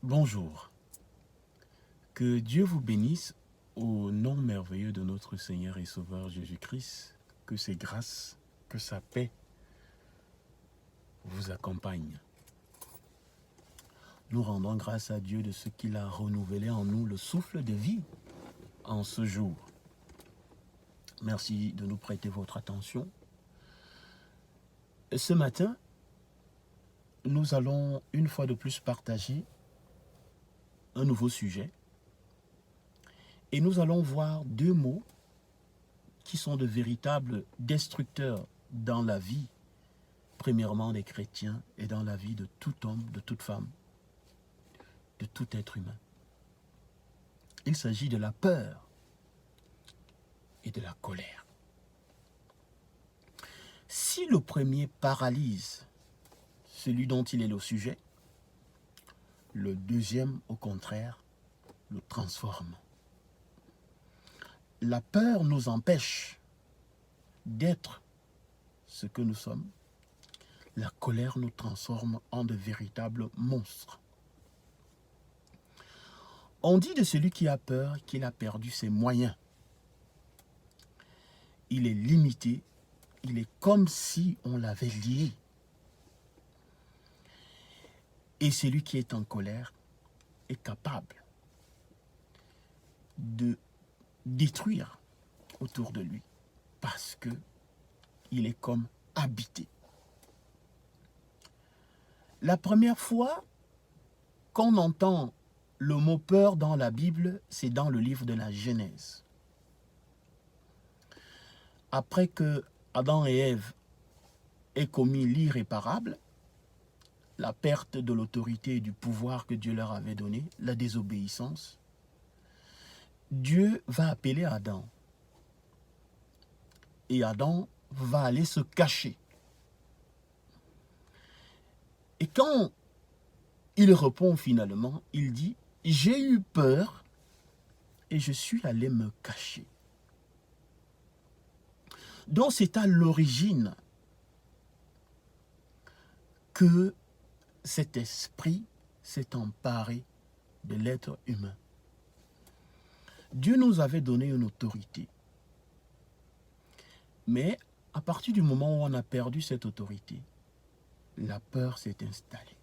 Bonjour, que Dieu vous bénisse au nom merveilleux de notre Seigneur et Sauveur Jésus-Christ, que ses grâces, que sa paix vous accompagnent. Nous rendons grâce à Dieu de ce qu'il a renouvelé en nous le souffle de vie en ce jour. Merci de nous prêter votre attention. Ce matin, nous allons une fois de plus partager un nouveau sujet et nous allons voir deux mots qui sont de véritables destructeurs dans la vie, premièrement des chrétiens et dans la vie de tout homme, de toute femme, de tout être humain. Il s'agit de la peur et de la colère. Si le premier paralyse celui dont il est le sujet, le deuxième, au contraire, le transforme. La peur nous empêche d'être ce que nous sommes. La colère nous transforme en de véritables monstres. On dit de celui qui a peur qu'il a perdu ses moyens. Il est limité, il est comme si on l'avait lié. Et celui qui est en colère est capable de détruire autour de lui parce que il est comme habité. La première fois qu'on entend le mot peur dans la Bible, c'est dans le livre de la Genèse. Après que Adam et Ève aient commis l'irréparable, la perte de l'autorité et du pouvoir que Dieu leur avait donné, la désobéissance, Dieu va appeler Adam. Et Adam va aller se cacher. Et quand il répond finalement, il dit « J'ai eu peur et je suis allé me cacher ». Donc c'est à l'origine que cet esprit s'est emparé de l'être humain. Dieu nous avait donné une autorité. Mais à partir du moment où on a perdu cette autorité, la peur s'est installée.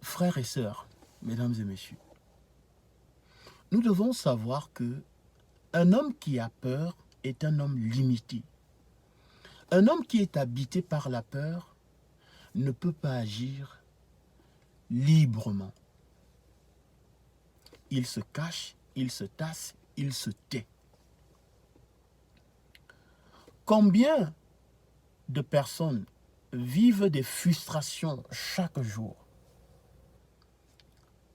Frères et sœurs, mesdames et messieurs, nous devons savoir que un homme qui a peur est un homme limité. Un homme qui est habité par la peur ne peut pas agir librement. Il se cache, il se tasse, il se tait. Combien de personnes vivent des frustrations chaque jour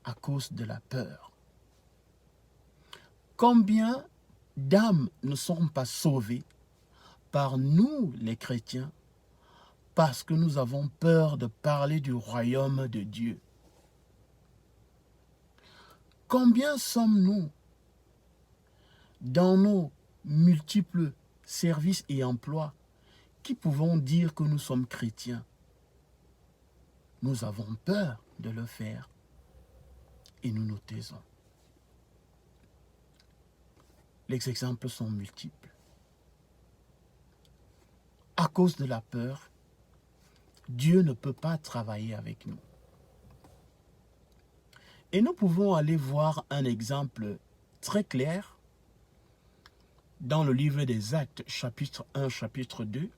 à cause de la peur? Combien d'âmes ne sont pas sauvées par nous, les chrétiens, parce que nous avons peur de parler du royaume de Dieu? Combien sommes-nous dans nos multiples services et emplois qui pouvons dire que nous sommes chrétiens? Nous avons peur de le faire et nous nous taisons. Les exemples sont multiples. À cause de la peur, Dieu ne peut pas travailler avec nous. Et nous pouvons aller voir un exemple très clair dans le livre des Actes, chapitre 1, chapitre 2.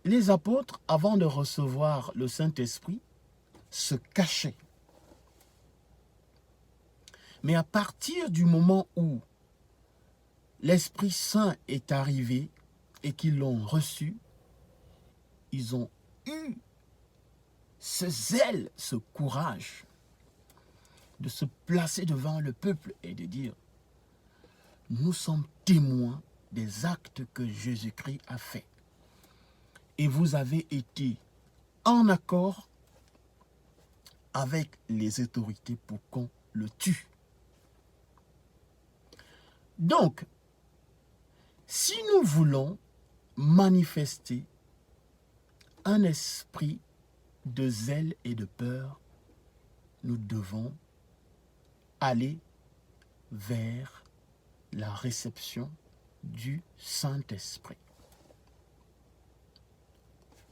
Les apôtres, avant de recevoir le Saint-Esprit, se cachaient. Mais à partir du moment où l'Esprit Saint est arrivé et qu'ils l'ont reçu, ils ont eu ce zèle, ce courage de se placer devant le peuple et de dire « Nous sommes témoins des actes que Jésus-Christ a faits. Et vous avez été en accord avec les autorités pour qu'on le tue. » Donc, si nous voulons manifester un esprit de zèle et de peur, nous devons aller vers la réception du Saint-Esprit.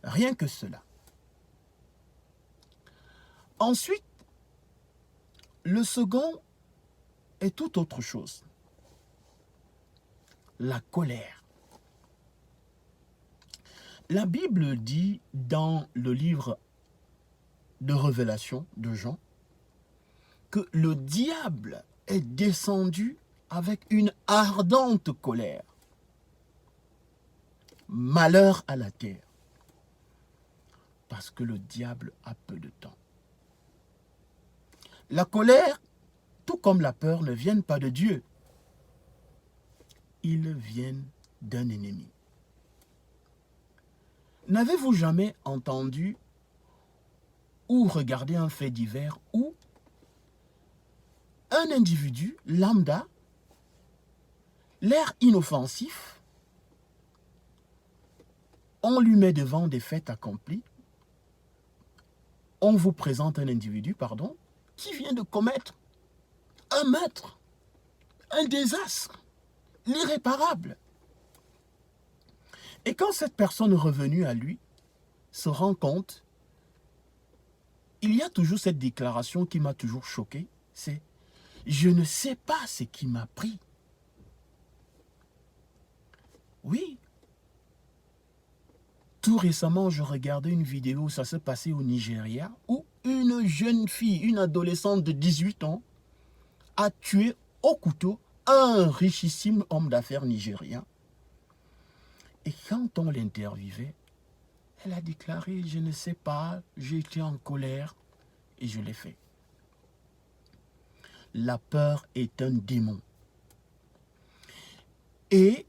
Rien que cela. Ensuite, le second est tout autre chose. La colère. La Bible dit dans le livre de Révélation de Jean que le diable est descendu avec une ardente colère. Malheur à la terre. Parce que le diable a peu de temps. La colère, tout comme la peur, ne viennent pas de Dieu. Ils viennent d'un ennemi. N'avez-vous jamais entendu ou regardé un fait divers où un individu lambda, l'air inoffensif, on lui met devant des faits accomplis, on vous présente un individu, qui vient de commettre un meurtre, un désastre, l'irréparable. Et quand cette personne revenue à lui se rend compte, il y a toujours cette déclaration qui m'a toujours choqué, c'est « Je ne sais pas ce qui m'a pris ». Oui. Tout récemment, je regardais une vidéo, ça s'est passé au Nigeria, où une jeune fille, une adolescente de 18 ans, a tué au couteau un richissime homme d'affaires nigérien. Et quand on l'interviewait, elle a déclaré « Je ne sais pas, j'ai été en colère et je l'ai fait ». La peur est un démon. Et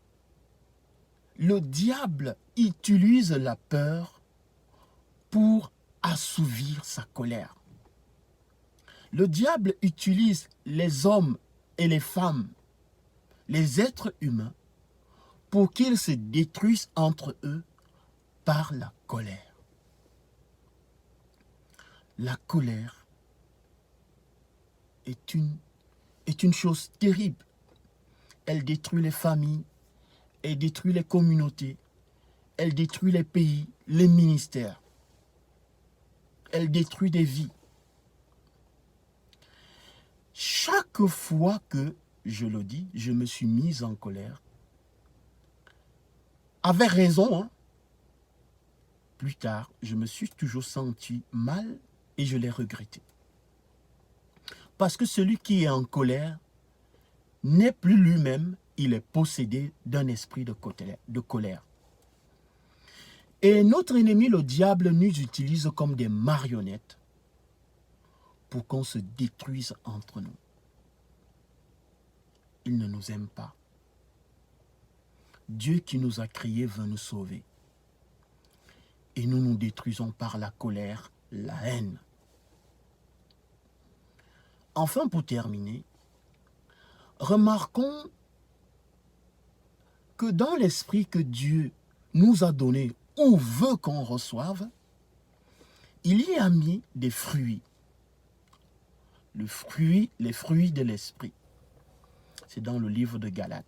le diable utilise la peur pour assouvir sa colère. Le diable utilise les hommes et les femmes, les êtres humains, pour qu'ils se détruisent entre eux par la colère. La colère est une chose terrible. Elle détruit les familles, elle détruit les communautés, elle détruit les pays, les ministères. Elle détruit des vies. Chaque fois que, je le dis, je me suis mise en colère, avec raison, hein, plus tard, je me suis toujours senti mal et je l'ai regretté. Parce que celui qui est en colère n'est plus lui-même, il est possédé d'un esprit de colère. Et notre ennemi, le diable, nous utilise comme des marionnettes pour qu'on se détruise entre nous. Il ne nous aime pas. Dieu qui nous a créés veut nous sauver. Et nous nous détruisons par la colère, la haine. Enfin, pour terminer, remarquons que dans l'esprit que Dieu nous a donné ou veut qu'on reçoive, il y a mis des fruits. Les fruits de l'esprit. C'est dans le livre de Galates.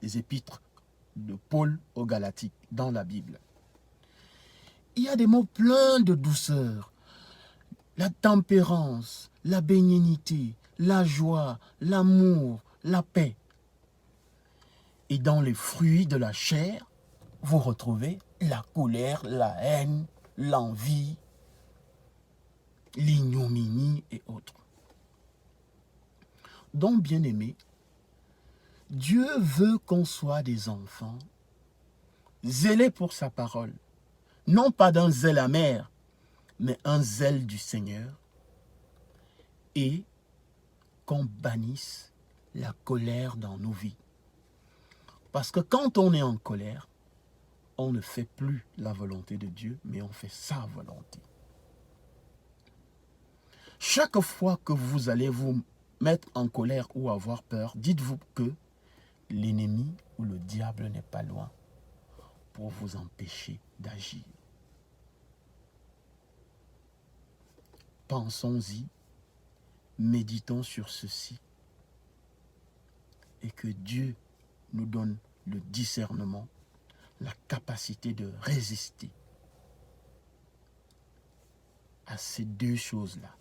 Les épîtres de Paul aux Galatiques, dans la Bible. Il y a des mots pleins de douceur. La tempérance, la bénignité, la joie, l'amour, la paix. Et dans les fruits de la chair, vous retrouvez la colère, la haine, l'envie, l'ignominie et autres. Donc, bien-aimés, Dieu veut qu'on soit des enfants zélés pour sa parole. Non pas d'un zèle amer, mais un zèle du Seigneur. Et qu'on bannisse la colère dans nos vies. Parce que quand on est en colère, on ne fait plus la volonté de Dieu, mais on fait sa volonté. Chaque fois que vous allez vous mettre en colère ou avoir peur, dites-vous que l'ennemi ou le diable n'est pas loin pour vous empêcher d'agir. Pensons-y, méditons sur ceci et que Dieu nous donne le discernement, la capacité de résister à ces deux choses-là.